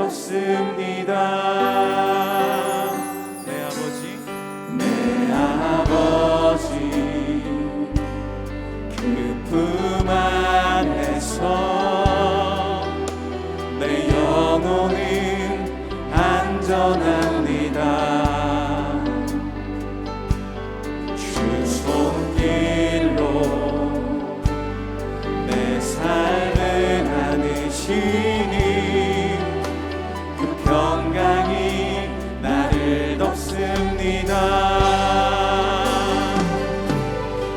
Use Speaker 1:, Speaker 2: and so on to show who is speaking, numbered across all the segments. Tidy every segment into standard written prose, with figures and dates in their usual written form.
Speaker 1: 없습니다. 내 아버지 그 품 안에서 내 영혼은 안전합니다. 주 손길로 내 삶을 안으시니 그 평강이 나를 덮습니다.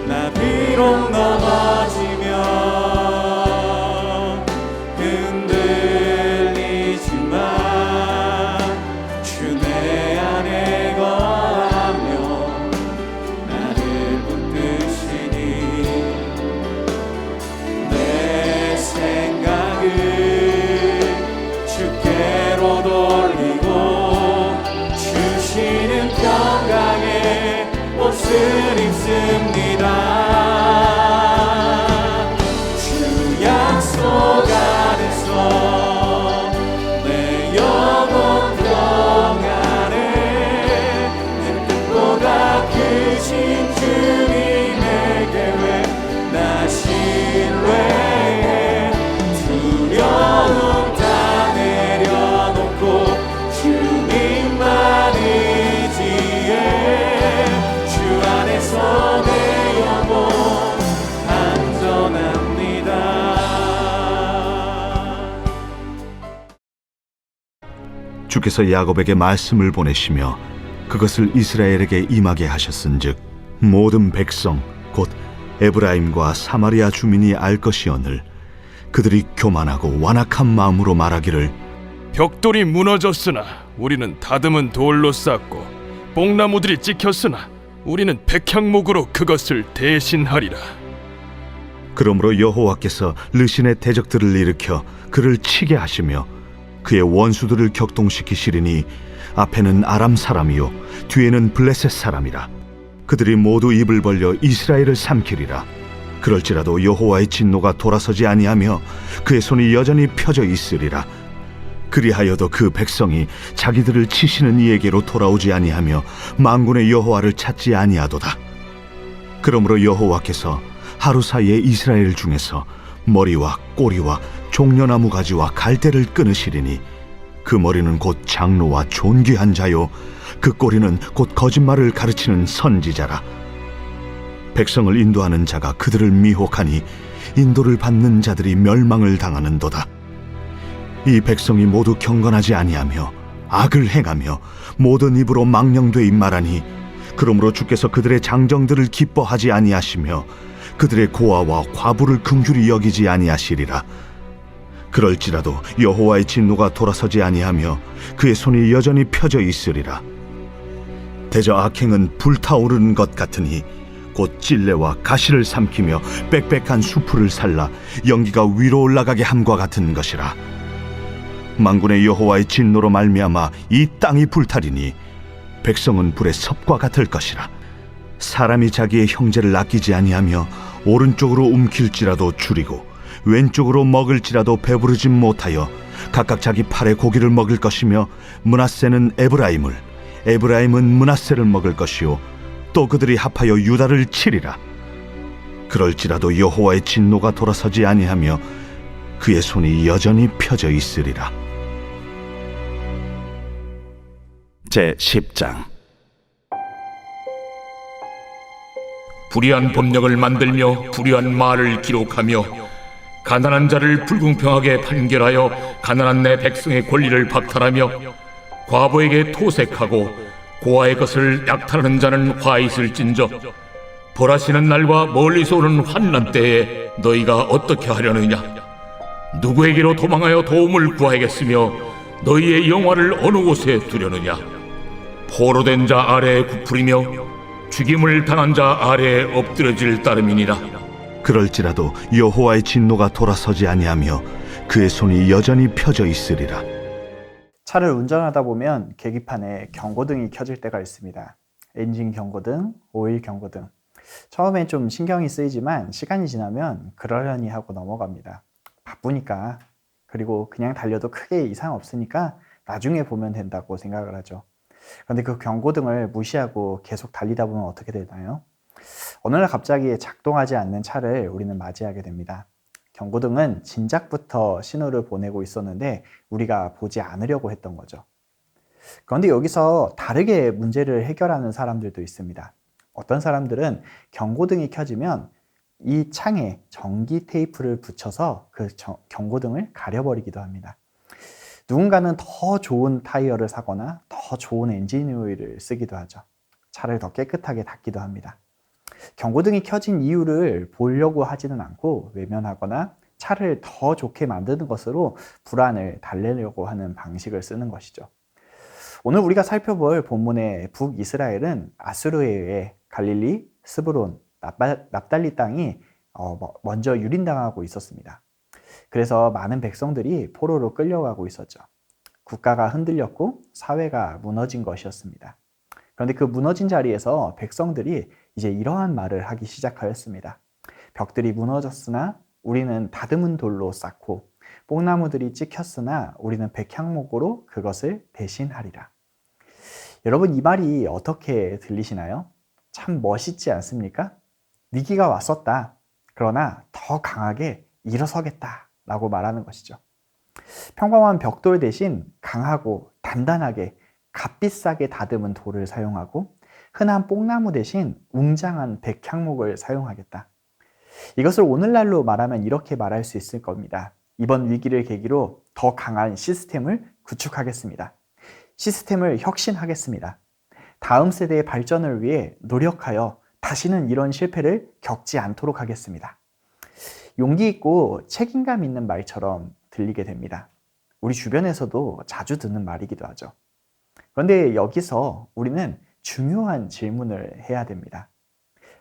Speaker 1: 나 비록 넘어지면 흔들리지만 주 내 안에 거하며 나를 붙드시니 내 생각을 주께로 돌리고 주시는 평강의 옷을 입습니다. 주 약속 안에서 내 영혼 평안에 내 뜻보다 크신 주님의 계획 나 신뢰해 두려움 다 내려놓고 주님만 의지해 주 안에서 내 영혼 안전합니다.
Speaker 2: 주께서 야곱에게 말씀을 보내시며 그것을 이스라엘에게 임하게 하셨은즉 모든 백성 곧 에브라임과 사마리아 주민이 알 것이오늘 그들이 교만하고 완악한 마음으로 말하기를
Speaker 3: 벽돌이 무너졌으나 우리는 다듬은 돌로 쌓고 뽕나무들이 찍혔으나 우리는 백향목으로 그것을 대신하리라.
Speaker 2: 그러므로 여호와께서 르신의 대적들을 일으켜 그를 치게 하시며 그의 원수들을 격동시키시리니 앞에는 아람 사람이요 뒤에는 블레셋 사람이라. 그들이 모두 입을 벌려 이스라엘을 삼키리라. 그럴지라도 여호와의 진노가 돌아서지 아니하며 그의 손이 여전히 펴져 있으리라. 그리하여도 그 백성이 자기들을 치시는 이에게로 돌아오지 아니하며 만군의 여호와를 찾지 아니하도다. 그러므로 여호와께서 하루 사이에 이스라엘 중에서 머리와 꼬리와 종려나무 가지와 갈대를 끊으시리니 그 머리는 곧 장로와 존귀한 자요 그 꼬리는 곧 거짓말을 가르치는 선지자라. 백성을 인도하는 자가 그들을 미혹하니 인도를 받는 자들이 멸망을 당하는도다. 이 백성이 모두 경건하지 아니하며 악을 행하며 모든 입으로 망령되이 말하니 그러므로 주께서 그들의 장정들을 기뻐하지 아니하시며 그들의 고아와 과부를 긍휼히 여기지 아니하시리라. 그럴지라도 여호와의 진노가 돌아서지 아니하며 그의 손이 여전히 펴져 있으리라. 대저 악행은 불타오르는 것 같으니 곧 찔레와 가시를 삼키며 빽빽한 수풀을 살라 연기가 위로 올라가게 함과 같은 것이라. 만군의 여호와의 진노로 말미암아 이 땅이 불타리니 백성은 불의 섭과 같을 것이라. 사람이 자기의 형제를 아끼지 아니하며 오른쪽으로 움킬지라도 줄이고 왼쪽으로 먹을지라도 배부르지 못하여 각각 자기 팔의 고기를 먹을 것이며 므낫세는 에브라임을 에브라임은 므낫세를 먹을 것이요 또 그들이 합하여 유다를 치리라. 그럴지라도 여호와의 진노가 돌아서지 아니하며 그의 손이 여전히 펴져 있으리라. 제10장.
Speaker 4: 불의한 법령을 만들며 불의한 말을 기록하며 가난한 자를 불공평하게 판결하여 가난한 내 백성의 권리를 박탈하며 과부에게 토색하고 고아의 것을 약탈하는 자는 화 있을진저 벌하시는 날과 멀리서 오는 환난 때에 너희가 어떻게 하려느냐? 누구에게로 도망하여 도움을 구하겠으며 너희의 영화를 어느 곳에 두려느냐? 포로된 자 아래에 굽으리며 죽임을 당한 자 아래에 엎드려질 따름이니라.
Speaker 2: 그럴지라도 여호와의 진노가 돌아서지 아니하며 그의 손이 여전히 펴져 있으리라.
Speaker 5: 차를 운전하다 보면 계기판에 경고등이 켜질 때가 있습니다. 엔진 경고등, 오일 경고등. 처음엔 좀 신경이 쓰이지만 시간이 지나면 그러려니 하고 넘어갑니다. 바쁘니까. 그리고 그냥 달려도 크게 이상 없으니까 나중에 보면 된다고 생각을 하죠. 그런데 그 경고등을 무시하고 계속 달리다 보면 어떻게 되나요? 어느 날 갑자기 작동하지 않는 차를 우리는 맞이하게 됩니다. 경고등은 진작부터 신호를 보내고 있었는데 우리가 보지 않으려고 했던 거죠. 그런데 여기서 다르게 문제를 해결하는 사람들도 있습니다. 어떤 사람들은 경고등이 켜지면 이 창에 전기 테이프를 붙여서 그 경고등을 가려버리기도 합니다. 누군가는 더 좋은 타이어를 사거나 더 좋은 엔진 오일을 쓰기도 하죠. 차를 더 깨끗하게 닦기도 합니다. 경고등이 켜진 이유를 보려고 하지는 않고 외면하거나 차를 더 좋게 만드는 것으로 불안을 달래려고 하는 방식을 쓰는 것이죠. 오늘 우리가 살펴볼 본문의 북이스라엘은 아수르에 의해 갈릴리, 스브론, 납달리 땅이 먼저 유린당하고 있었습니다. 그래서 많은 백성들이 포로로 끌려가고 있었죠. 국가가 흔들렸고 사회가 무너진 것이었습니다. 그런데 그 무너진 자리에서 백성들이 이제 이러한 말을 하기 시작하였습니다. 벽들이 무너졌으나 우리는 다듬은 돌로 쌓고 뽕나무들이 찍혔으나 우리는 백향목으로 그것을 대신하리라. 여러분, 이 말이 어떻게 들리시나요? 참 멋있지 않습니까? 위기가 왔었다. 그러나 더 강하게 일어서겠다 라고 말하는 것이죠. 평범한 벽돌 대신 강하고 단단하게 값비싸게 다듬은 돌을 사용하고 흔한 뽕나무 대신 웅장한 백향목을 사용하겠다. 이것을 오늘날로 말하면 이렇게 말할 수 있을 겁니다. 이번 위기를 계기로 더 강한 시스템을 구축하겠습니다. 시스템을 혁신하겠습니다. 다음 세대의 발전을 위해 노력하여 다시는 이런 실패를 겪지 않도록 하겠습니다. 용기 있고 책임감 있는 말처럼 들리게 됩니다. 우리 주변에서도 자주 듣는 말이기도 하죠. 그런데 여기서 우리는 중요한 질문을 해야 됩니다.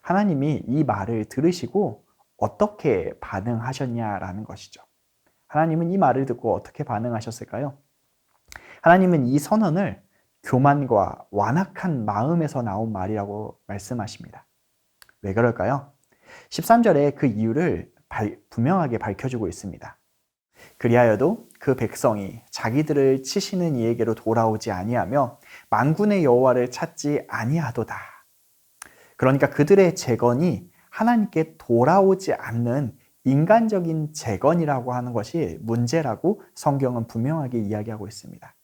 Speaker 5: 하나님이 이 말을 들으시고 어떻게 반응하셨냐라는 것이죠. 하나님은 이 말을 듣고 어떻게 반응하셨을까요? 하나님은 이 선언을 교만과 완악한 마음에서 나온 말이라고 말씀하십니다. 왜 그럴까요? 13절에 그 이유를 분명하게 밝혀주고 있습니다. 그리하여도 그 백성이 자기들을 치시는 이에게로 돌아오지 아니하며 만군의 여호와를 찾지 아니하도다. 그러니까 그들의 재건이 하나님께 돌아오지 않는 인간적인 재건이라고 하는 것이 문제라고 성경은 분명하게 이야기하고 있습니다.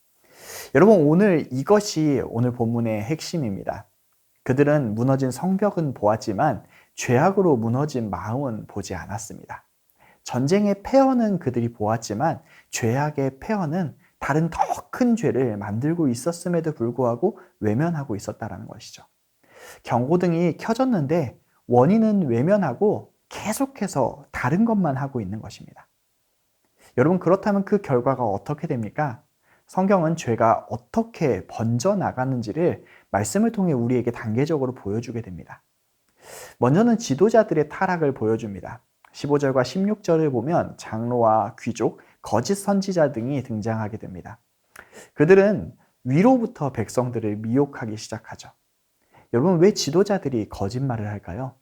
Speaker 5: 여러분, 오늘 이것이 오늘 본문의 핵심입니다. 그들은 무너진 성벽은 보았지만 죄악으로 무너진 마음은 보지 않았습니다. 전쟁의 폐허는 그들이 보았지만 죄악의 폐허는 다른 더 큰 죄를 만들고 있었음에도 불구하고 외면하고 있었다는 것이죠. 경고등이 켜졌는데 원인은 외면하고 계속해서 다른 것만 하고 있는 것입니다. 여러분, 그렇다면 그 결과가 어떻게 됩니까? 성경은 죄가 어떻게 번져나가는지를 말씀을 통해 우리에게 단계적으로 보여주게 됩니다. 먼저는 지도자들의 타락을 보여줍니다. 15절과 16절을 보면 장로와 귀족, 거짓 선지자 등이 등장하게 됩니다. 그들은 위로부터 백성들을 미혹하기 시작하죠. 여러분, 왜 지도자들이 거짓말을 할까요?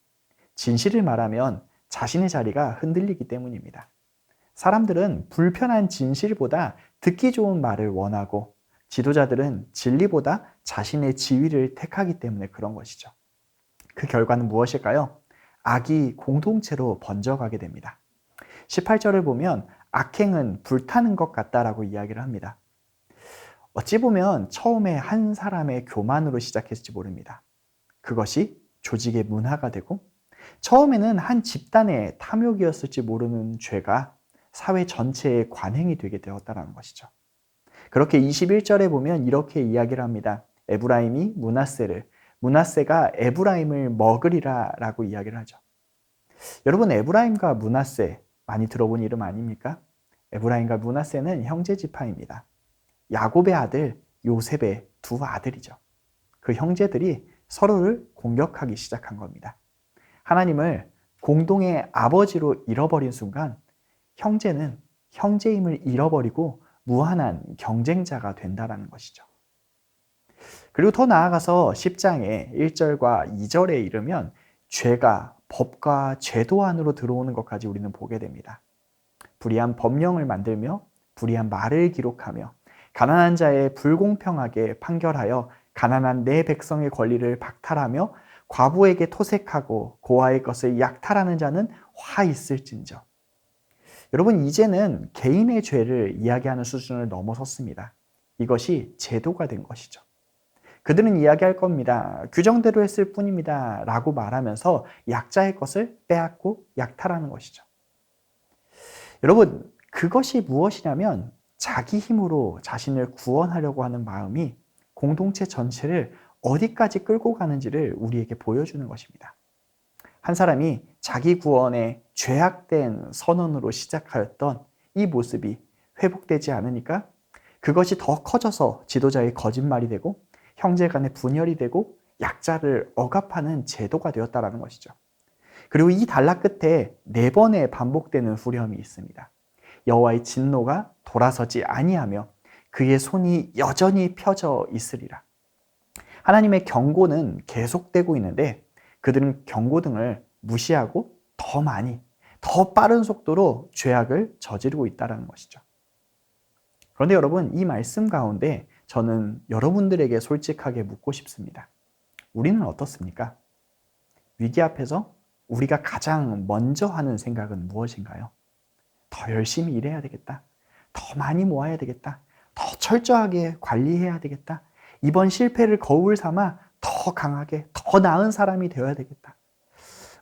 Speaker 5: 진실을 말하면 자신의 자리가 흔들리기 때문입니다. 사람들은 불편한 진실보다 듣기 좋은 말을 원하고 지도자들은 진리보다 자신의 지위를 택하기 때문에 그런 것이죠. 그 결과는 무엇일까요? 악이 공동체로 번져가게 됩니다. 18절을 보면 악행은 불타는 것 같다라고 이야기를 합니다. 어찌 보면 처음에 한 사람의 교만으로 시작했을지 모릅니다. 그것이 조직의 문화가 되고 처음에는 한 집단의 탐욕이었을지 모르는 죄가 사회 전체의 관행이 되게 되었다는 것이죠. 그렇게 21절에 보면 이렇게 이야기를 합니다. 에브라임이 므낫세를, 므낫세가 에브라임을 먹으리라 라고 이야기를 하죠. 여러분, 에브라임과 므낫세 많이 들어본 이름 아닙니까? 에브라임과 므낫세는 형제 지파입니다. 야곱의 아들 요셉의 두 아들이죠. 그 형제들이 서로를 공격하기 시작한 겁니다. 하나님을 공동의 아버지로 잃어버린 순간 형제는 형제임을 잃어버리고 무한한 경쟁자가 된다는 것이죠. 그리고 더 나아가서 10장의 1절과 2절에 이르면 죄가 법과 제도 안으로 들어오는 것까지 우리는 보게 됩니다. 불의한 법령을 만들며 불의한 말을 기록하며 가난한 자의 불공평하게 판결하여 가난한 내 백성의 권리를 박탈하며 과부에게 토색하고 고아의 것을 약탈하는 자는 화 있을진저. 여러분, 이제는 개인의 죄를 이야기하는 수준을 넘어섰습니다. 이것이 제도가 된 것이죠. 그들은 이야기할 겁니다. 규정대로 했을 뿐입니다. 라고 말하면서 약자의 것을 빼앗고 약탈하는 것이죠. 여러분, 그것이 무엇이냐면 자기 힘으로 자신을 구원하려고 하는 마음이 공동체 전체를 어디까지 끌고 가는지를 우리에게 보여주는 것입니다. 한 사람이 자기 구원의 죄악된 선언으로 시작하였던 이 모습이 회복되지 않으니까 그것이 더 커져서 지도자의 거짓말이 되고 형제 간의 분열이 되고 약자를 억압하는 제도가 되었다는 것이죠. 그리고 이 단락 끝에 4번의 반복되는 후렴이 있습니다. 여호와의 진노가 돌아서지 아니하며 그의 손이 여전히 펴져 있으리라. 하나님의 경고는 계속되고 있는데 그들은 경고등을 무시하고 더 많이, 더 빠른 속도로 죄악을 저지르고 있다는 것이죠. 그런데 여러분, 이 말씀 가운데 저는 여러분들에게 솔직하게 묻고 싶습니다. 우리는 어떻습니까? 위기 앞에서 우리가 가장 먼저 하는 생각은 무엇인가요? 더 열심히 일해야 되겠다. 더 많이 모아야 되겠다. 더 철저하게 관리해야 되겠다. 이번 실패를 거울 삼아 더 강하게, 더 나은 사람이 되어야 되겠다.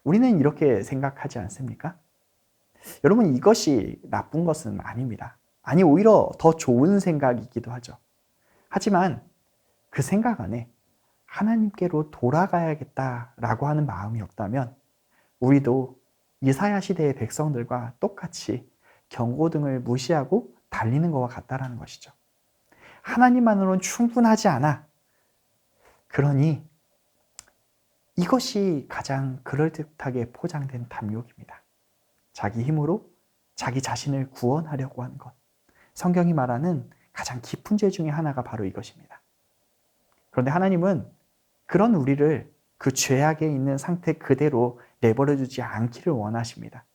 Speaker 5: 우리는 이렇게 생각하지 않습니까? 여러분, 이것이 나쁜 것은 아닙니다. 아니, 오히려 더 좋은 생각이기도 하죠. 하지만 그 생각 안에 하나님께로 돌아가야겠다라고 하는 마음이 없다면 우리도 이사야 시대의 백성들과 똑같이 경고등을 무시하고 달리는 것과 같다라는 것이죠. 하나님만으로는 충분하지 않아. 그러니 이것이 가장 그럴듯하게 포장된 탐욕입니다. 자기 힘으로 자기 자신을 구원하려고 하는 것. 성경이 말하는 가장 깊은 죄 중에 하나가 바로 이것입니다. 그런데 하나님은 그런 우리를 그 죄악에 있는 상태 그대로 내버려 두지 않기를 원하십니다.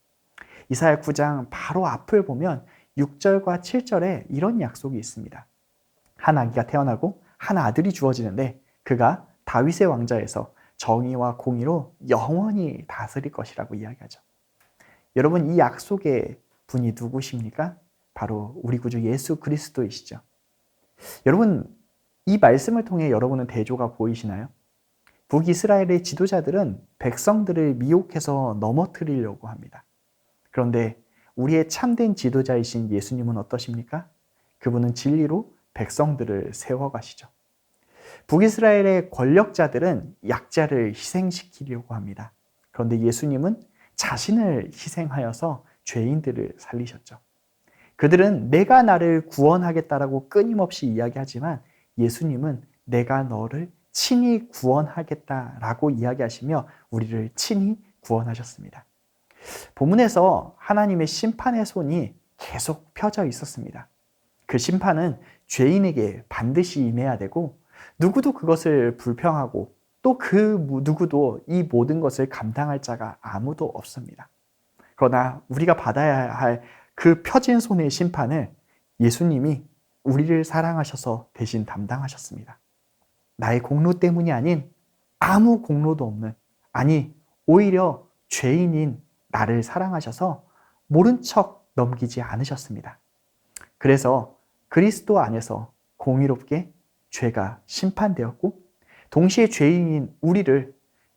Speaker 5: 이사야 9장 바로 앞을 보면 6절과 7절에 이런 약속이 있습니다. 한 아기가 태어나고 한 아들이 주어지는데 그가 다윗의 왕좌에서 정의와 공의로 영원히 다스릴 것이라고 이야기하죠. 여러분, 이 약속의 분이 누구십니까? 바로 우리 구주 예수 그리스도이시죠. 여러분, 이 말씀을 통해 여러분은 대조가 보이시나요? 북이스라엘의 지도자들은 백성들을 미혹해서 넘어뜨리려고 합니다. 그런데 우리의 참된 지도자이신 예수님은 어떠십니까? 그분은 진리로 백성들을 세워가시죠. 북이스라엘의 권력자들은 약자를 희생시키려고 합니다. 그런데 예수님은 자신을 희생하여서 죄인들을 살리셨죠. 그들은 내가 나를 구원하겠다라고 끊임없이 이야기하지만 예수님은 내가 너를 친히 구원하겠다라고 이야기하시며 우리를 친히 구원하셨습니다. 본문에서 하나님의 심판의 손이 계속 펴져 있었습니다. 그 심판은 죄인에게 반드시 임해야 되고 누구도 그것을 불평하고 또 그 누구도 이 모든 것을 감당할 자가 아무도 없습니다. 그러나 우리가 받아야 할 그 펴진 손의 심판을 예수님이 우리를 사랑하셔서 대신 담당하셨습니다. 나의 공로 때문이 아닌 아무 공로도 없는, 아니 오히려 죄인인 나를 사랑하셔서 모른 척 넘기지 않으셨습니다. 그래서 그리스도 안에서 공의롭게 죄가 심판되었고 동시에 죄인인 우리를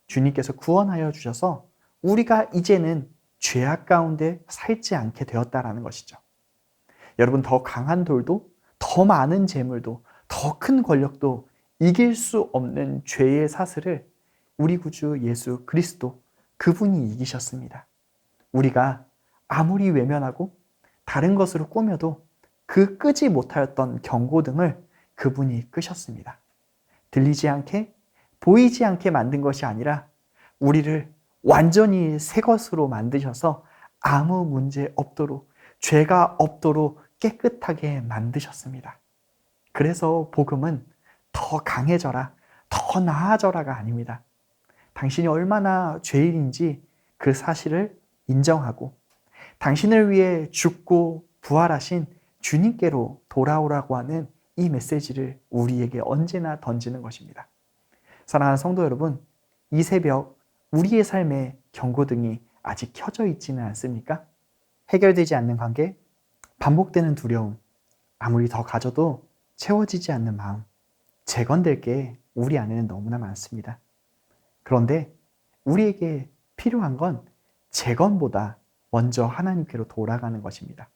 Speaker 5: 주님께서 구원하여 주셔서 우리가 이제는 죄악 가운데 살지 않게 되었다라는 것이죠. 여러분, 더 강한 돌도, 더 많은 재물도, 더 큰 권력도 이길 수 없는 죄의 사슬을 우리 구주 예수 그리스도, 그분이 이기셨습니다. 우리가 아무리 외면하고 다른 것으로 꾸며도 그 끄지 못하였던 경고등을 그분이 끄셨습니다. 들리지 않게, 보이지 않게 만든 것이 아니라 우리를 완전히 새 것으로 만드셔서 아무 문제 없도록, 죄가 없도록 깨끗하게 만드셨습니다. 그래서 복음은 더 강해져라, 더 나아져라가 아닙니다. 당신이 얼마나 죄인인지 그 사실을 인정하고 당신을 위해 죽고 부활하신 주님께로 돌아오라고 하는 이 메시지를 우리에게 언제나 던지는 것입니다. 사랑하는 성도 여러분, 이 새벽 우리의 삶에 경고등이 아직 켜져 있지는 않습니까? 해결되지 않는 관계, 반복되는 두려움, 아무리 더 가져도 채워지지 않는 마음, 재건될 게 우리 안에는 너무나 많습니다. 그런데 우리에게 필요한 건 재건보다 먼저 하나님께로 돌아가는 것입니다.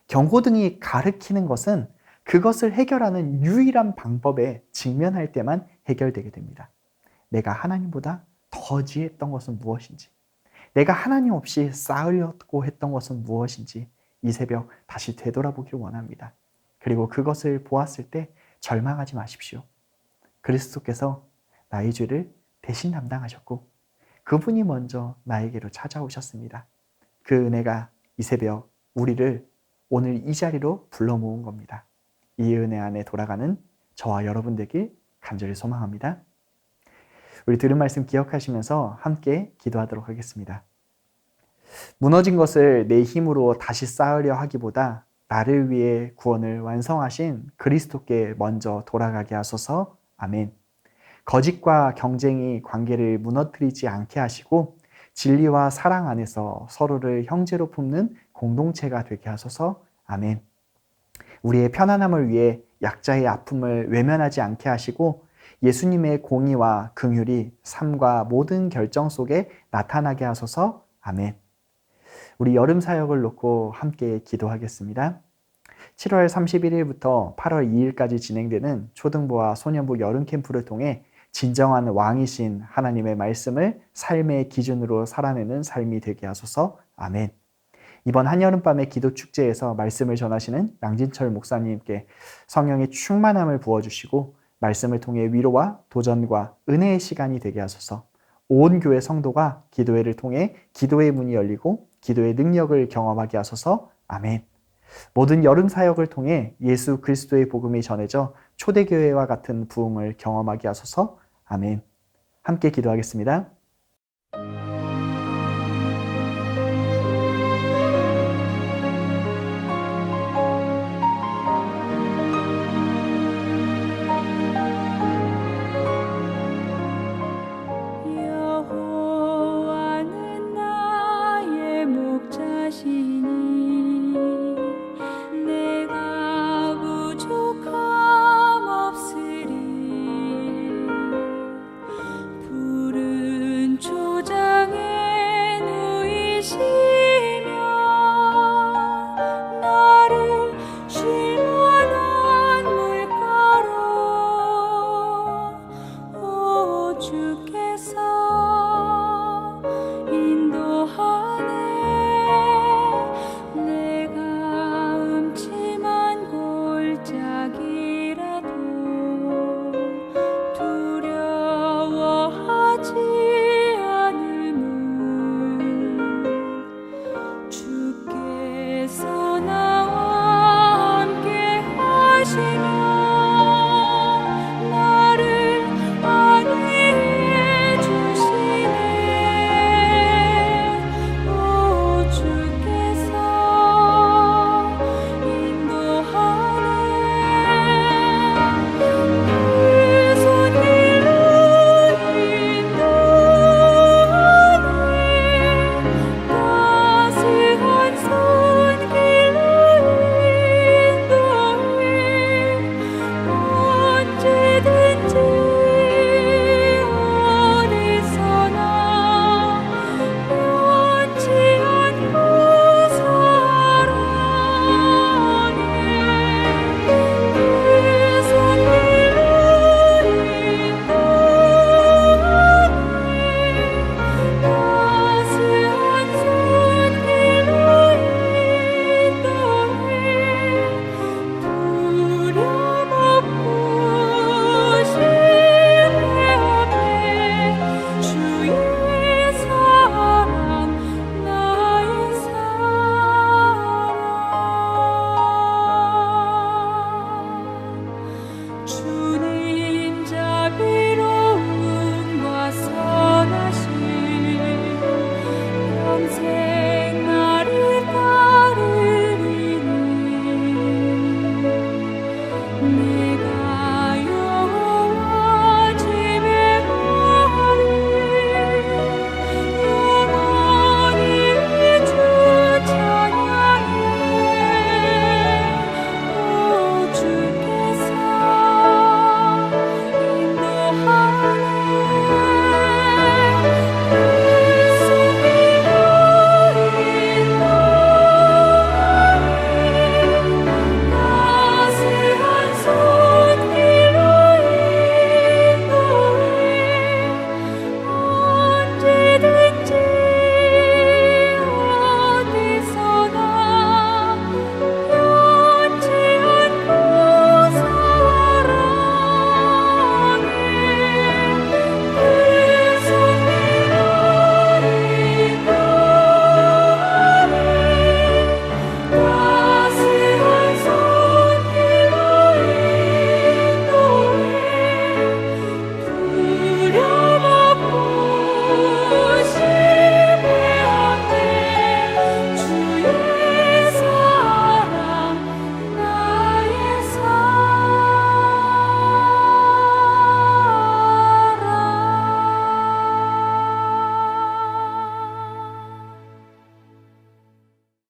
Speaker 5: 경고등이 가르치는 것은 그것을 해결하는 유일한 방법에 직면할 때만 해결되게 됩니다. 내가 하나님보다 더 의지했던 것은 무엇인지, 내가 하나님 없이 쌓으려고 했던 것은 무엇인지 이 새벽 다시 되돌아보길 원합니다. 그리고 그것을 보았을 때 절망하지 마십시오. 그리스도께서 나의 죄를 대신 담당하셨고 그분이 먼저 나에게로 찾아오셨습니다. 그 은혜가 이 새벽 우리를 오늘 이 자리로 불러 모은 겁니다. 이 은혜 안에 돌아가는 저와 여러분 되길 간절히 소망합니다. 우리 들은 말씀 기억하시면서 함께 기도하도록 하겠습니다. 무너진 것을 내 힘으로 다시 쌓으려 하기보다 나를 위해 구원을 완성하신 그리스도께 먼저 돌아가게 하소서. 아멘. 거짓과 경쟁이 관계를 무너뜨리지 않게 하시고 진리와 사랑 안에서 서로를 형제로 품는 공동체가 되게 하소서. 아멘. 우리의 편안함을 위해 약자의 아픔을 외면하지 않게 하시고 예수님의 공의와 긍휼이 삶과 모든 결정 속에 나타나게 하소서. 아멘. 우리 여름 사역을 놓고 함께 기도하겠습니다. 7월 31일부터 8월 2일까지 진행되는 초등부와 소년부 여름 캠프를 통해 진정한 왕이신 하나님의 말씀을 삶의 기준으로 살아내는 삶이 되게 하소서. 아멘. 이번 한여름밤의 기도 축제에서 말씀을 전하시는 양진철 목사님께 성령의 충만함을 부어주시고 말씀을 통해 위로와 도전과 은혜의 시간이 되게 하소서. 온 교회 성도가 기도회를 통해 기도의 문이 열리고 기도의 능력을 경험하게 하소서. 아멘. 모든 여름 사역을 통해 예수 그리스도의 복음이 전해져 초대교회와 같은 부흥을 경험하게 하소서. 아멘. 함께 기도하겠습니다.